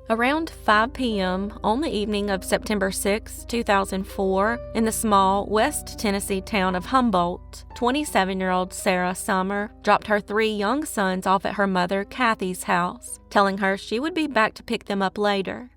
Around 5 p.m. on the evening of September 6, 2004, in the small West Tennessee town of Humboldt, 27-year-old Sara Summer dropped her 3 young sons off at her mother Kathy's house, telling her she would be back to pick them up later.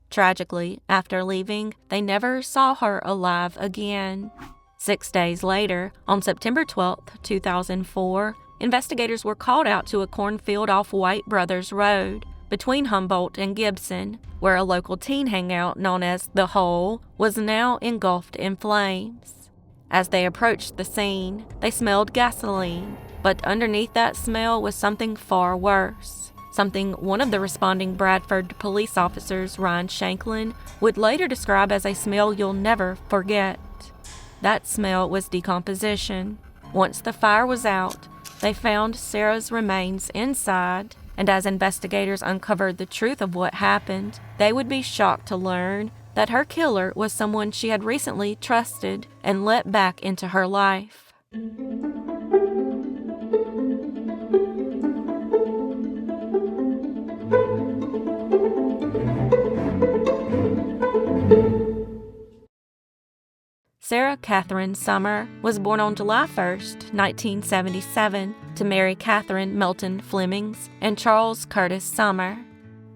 Tragically, after leaving, they never saw her alive again. 6 days later, on September 12, 2004, investigators were called out to a cornfield off White Brothers Road, between Humboldt and Gibson, where a local teen hangout known as The Hole was now engulfed in flames. As they approached the scene, they smelled gasoline, but underneath that smell was something far worse, something one of the responding Bradford police officers, Ryan Shanklin, would later describe as a smell you'll never forget. That smell was decomposition. Once the fire was out, they found Sara's remains inside, and as investigators uncovered the truth of what happened, they would be shocked to learn that her killer was someone she had recently trusted and let back into her life. Sara Catherine Summer was born on July 1, 1977, to Mary Catherine Melton Flemings and Charles Curtis Summer.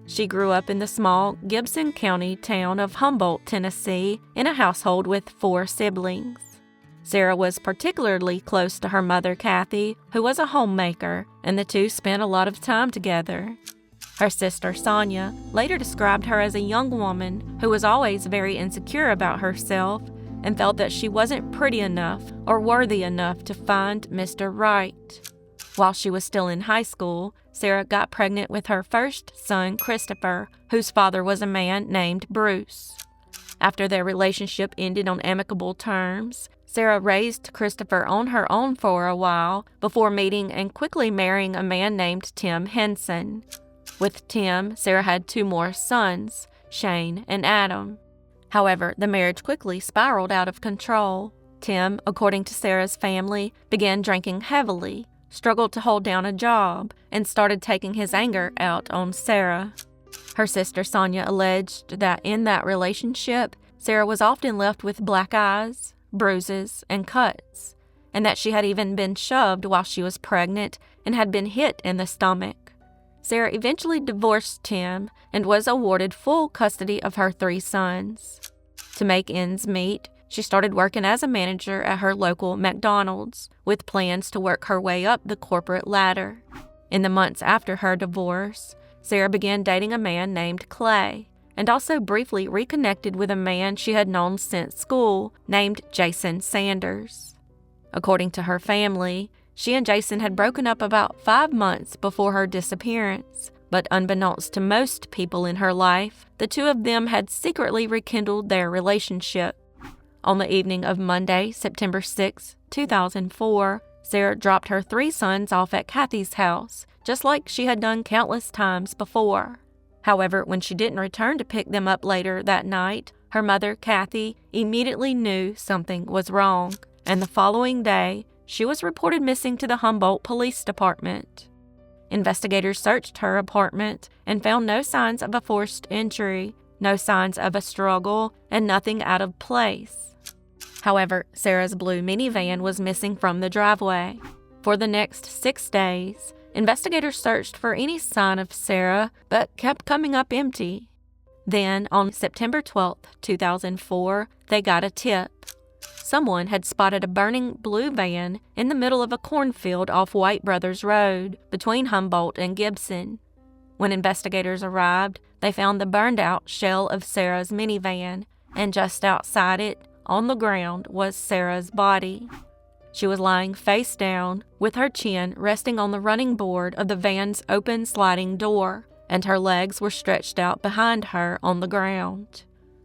She grew up in the small Gibson County town of Humboldt, Tennessee, in a household with 4 siblings. Sara was particularly close to her mother, Kathy, who was a homemaker, and the two spent a lot of time together. Her sister, Sonia, later described her as a young woman who was always very insecure about herself and felt that she wasn't pretty enough or worthy enough to find Mr. Right. While she was still in high school, Sara got pregnant with her first son, Christopher, whose father was a man named Bruce. After their relationship ended on amicable terms, Sara raised Christopher on her own for a while before meeting and quickly marrying a man named Tim Henson. With Tim, Sara had 2 more sons, Shane and Adam. However, the marriage quickly spiraled out of control. Tim, according to Sara's family, began drinking heavily, struggled to hold down a job, and started taking his anger out on Sara. Her sister Sonia alleged that in that relationship, Sara was often left with black eyes, bruises, and cuts, and that she had even been shoved while she was pregnant and had been hit in the stomach. Sara eventually divorced Tim and was awarded full custody of her 3 sons. To make ends meet, she started working as a manager at her local McDonald's, with plans to work her way up the corporate ladder. In the months after her divorce, Sara began dating a man named Clay, and also briefly reconnected with a man she had known since school named Jason Sanders. According to her family, she and Jason had broken up about 5 months before her disappearance, but unbeknownst to most people in her life, the 2 of them had secretly rekindled their relationship. On the evening of Monday, September 6, 2004, Sara dropped her 3 sons off at Kathy's house, just like she had done countless times before. However, when she didn't return to pick them up later that night, her mother, Kathy, immediately knew something was wrong, and the following day, she was reported missing to the Humboldt Police Department. Investigators searched her apartment and found no signs of a forced entry, no signs of a struggle, and nothing out of place. However, Sara's blue minivan was missing from the driveway. For the next 6 days, investigators searched for any sign of Sara, but kept coming up empty. Then, on September 12, 2004, they got a tip. Someone had spotted a burning blue van in the middle of a cornfield off White Brothers Road, between Humboldt and Gibson. When investigators arrived, they found the burned-out shell of Sara's minivan, and just outside it, on the ground, was Sara's body. She was lying face down, with her chin resting on the running board of the van's open sliding door, and her legs were stretched out behind her on the ground.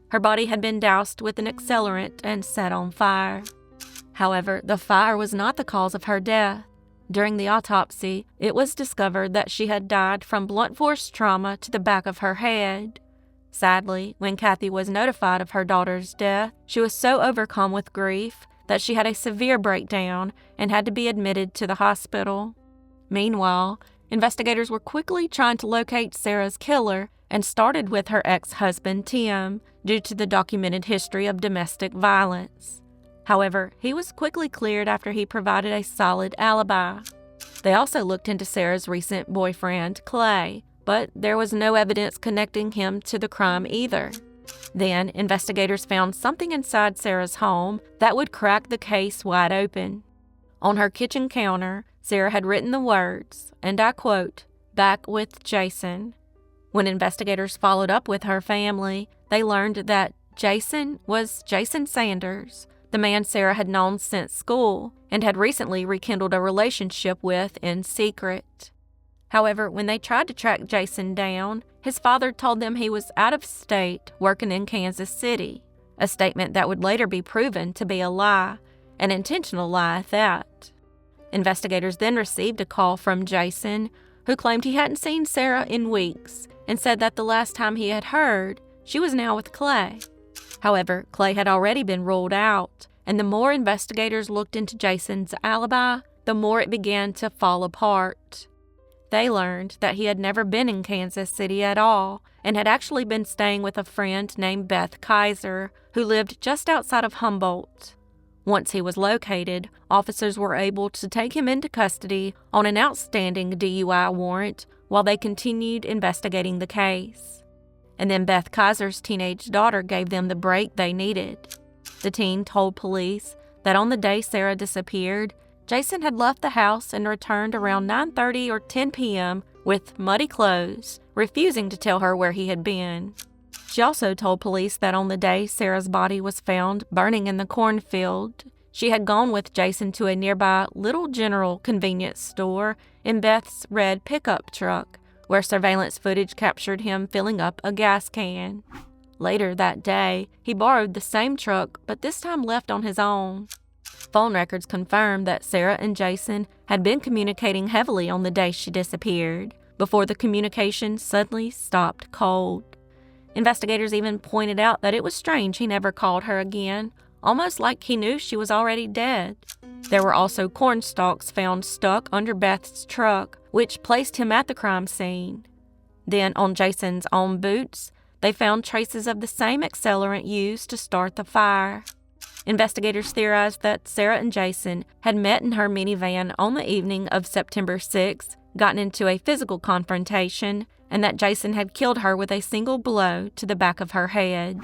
Her body had been doused with an accelerant and set on fire. However, the fire was not the cause of her death. During the autopsy, it was discovered that she had died from blunt force trauma to the back of her head. Sadly, when Kathy was notified of her daughter's death, she was so overcome with grief that she had a severe breakdown and had to be admitted to the hospital. Meanwhile, investigators were quickly trying to locate Sara's killer and started with her ex-husband Tim due to the documented history of domestic violence. However, he was quickly cleared after he provided a solid alibi. They also looked into Sara's recent boyfriend, Clay, but there was no evidence connecting him to the crime either. Then, investigators found something inside Sara's home that would crack the case wide open. On her kitchen counter, Sara had written the words, and I quote, "Back with Jason." When investigators followed up with her family, they learned that Jason was Jason Sanders, the man Sara had known since school and had recently rekindled a relationship with in secret. However, when they tried to track Jason down, his father told them he was out of state working in Kansas City, a statement that would later be proven to be a lie, an intentional lie at that. Investigators then received a call from Jason, who claimed he hadn't seen Sara in weeks and said that the last time he had heard, she was now with Clay. However, Clay had already been ruled out, and the more investigators looked into Jason's alibi, the more it began to fall apart. They learned that he had never been in Kansas City at all and had actually been staying with a friend named Beth Kaiser, who lived just outside of Humboldt. Once he was located, officers were able to take him into custody on an outstanding DUI warrant while they continued investigating the case. And then Beth Kaiser's teenage daughter gave them the break they needed. The teen told police that on the day Sara disappeared, Jason had left the house and returned around 9:30 or 10 p.m. with muddy clothes, refusing to tell her where he had been. She also told police that on the day Sara's body was found burning in the cornfield, she had gone with Jason to a nearby Little General convenience store in Beth's red pickup truck, where surveillance footage captured him filling up a gas can. Later that day, he borrowed the same truck, but this time left on his own. Phone records confirmed that Sara and Jason had been communicating heavily on the day she disappeared, before the communication suddenly stopped cold. Investigators even pointed out that it was strange he never called her again, almost like he knew she was already dead. There were also corn stalks found stuck under Beth's truck, which placed him at the crime scene. Then, on Jason's own boots, they found traces of the same accelerant used to start the fire. Investigators theorized that Sara and Jason had met in her minivan on the evening of September 6, gotten into a physical confrontation, and that Jason had killed her with a single blow to the back of her head.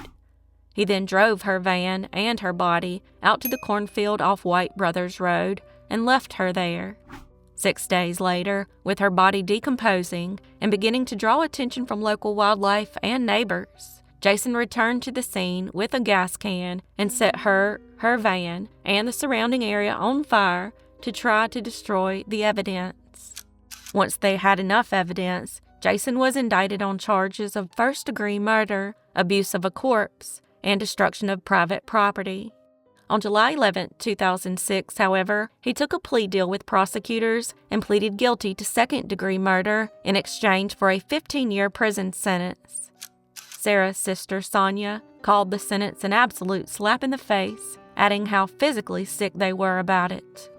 He then drove her van and her body out to the cornfield off White Brothers Road and left her there. 6 days later, with her body decomposing and beginning to draw attention from local wildlife and neighbors, Jason returned to the scene with a gas can and set her van, and the surrounding area on fire to try to destroy the evidence. Once they had enough evidence, Jason was indicted on charges of first-degree murder, abuse of a corpse, and destruction of private property. On July 11, 2006, however, he took a plea deal with prosecutors and pleaded guilty to second-degree murder in exchange for a 15-year prison sentence. Sara's sister, Sonia, called the sentence an absolute slap in the face, adding how physically sick they were about it.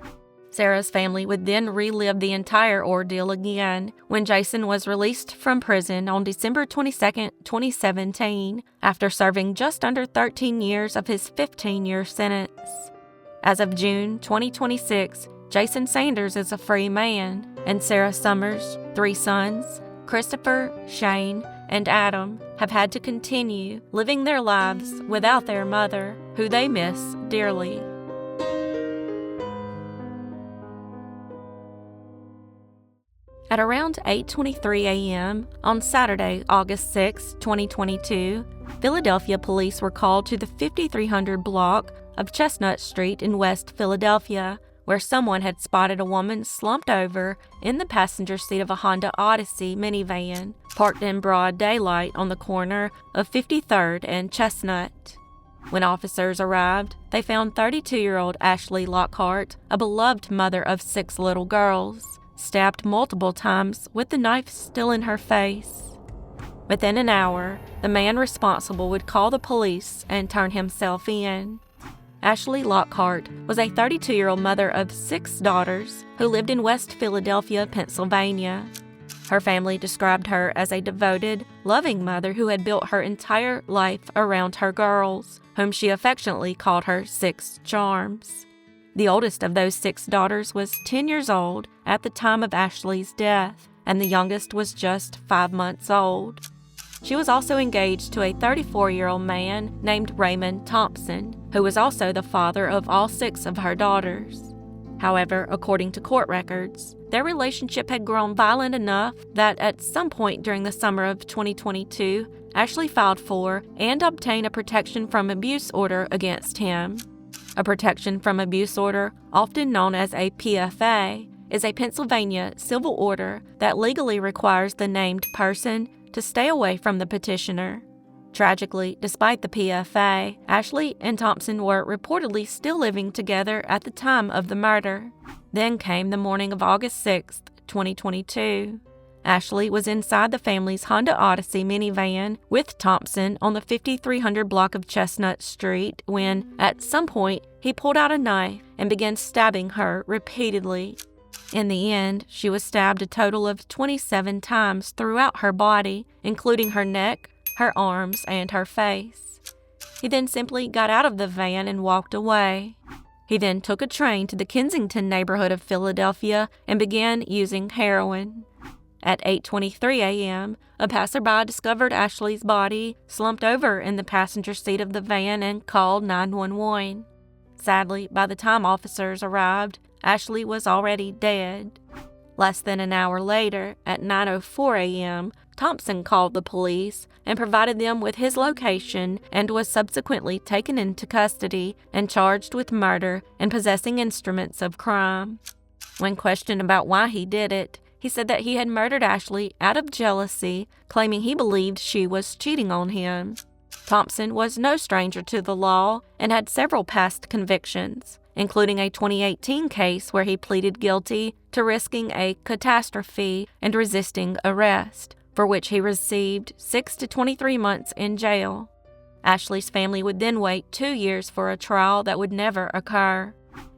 Sara's family would then relive the entire ordeal again when Jason was released from prison on December 22, 2017, after serving just under 13 years of his 15-year sentence. As of June 2026, Jason Sanders is a free man, and Sara Summer's 3 sons, Christopher, Shane, and Adam, have had to continue living their lives without their mother, who they miss dearly. At around 8:23 a.m. on Saturday, August 6, 2022, Philadelphia police were called to the 5300 block of Chestnut Street in West Philadelphia, where someone had spotted a woman slumped over in the passenger seat of a Honda Odyssey minivan, parked in broad daylight on the corner of 53rd and Chestnut. When officers arrived, they found 32-year-old Ashley Lockhart, a beloved mother of 6 little girls, stabbed multiple times with the knife still in her face. Within an hour, the man responsible would call the police and turn himself in. Ashley Lockhart was a 32-year-old mother of 6 daughters who lived in West Philadelphia, Pennsylvania. Her family described her as a devoted, loving mother who had built her entire life around her girls, whom she affectionately called her 6 charms. The oldest of those 6 daughters was 10 years old at the time of Ashley's death, and the youngest was just 5 months old. She was also engaged to a 34-year-old man named Raymond Thompson, who was also the father of all 6 of her daughters. However, according to court records, their relationship had grown violent enough that at some point during the summer of 2022, Ashley filed for and obtained a protection from abuse order against him. A protection from abuse order, often known as a PFA, is a Pennsylvania civil order that legally requires the named person to stay away from the petitioner. Tragically, despite the PFA, Ashley and Thompson were reportedly still living together at the time of the murder. Then came the morning of August 6, 2022. Ashley was inside the family's Honda Odyssey minivan with Thompson on the 5300 block of Chestnut Street when, at some point, he pulled out a knife and began stabbing her repeatedly. In the end, she was stabbed a total of 27 times throughout her body, including her neck, her arms, and her face. He then simply got out of the van and walked away. He then took a train to the Kensington neighborhood of Philadelphia and began using heroin. At 8:23 a.m., a passerby discovered Ashley's body slumped over in the passenger seat of the van and called 911. Sadly, by the time officers arrived, Ashley was already dead. Less than an hour later, at 9:04 a.m., Thompson called the police and provided them with his location and was subsequently taken into custody and charged with murder and possessing instruments of crime. When questioned about why he did it, he said that he had murdered Ashley out of jealousy, claiming he believed she was cheating on him. Thompson was no stranger to the law and had several past convictions, including a 2018 case where he pleaded guilty to risking a catastrophe and resisting arrest, for which he received 6 to 23 months in jail. Ashley's family would then wait 2 years for a trial that would never occur.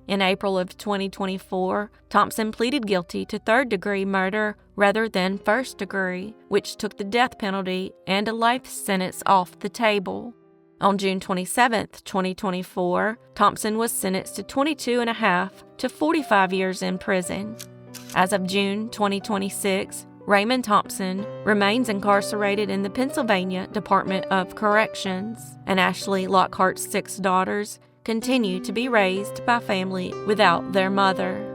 In April of 2024, Thompson pleaded guilty to third-degree murder rather than first-degree, which took the death penalty and a life sentence off the table. On June 27, 2024, Thompson was sentenced to 22.5 to 45 years in prison. As of June 2026, Raymond Thompson remains incarcerated in the Pennsylvania Department of Corrections, and Ashley Lockhart's 6 daughters continue to be raised by family without their mother.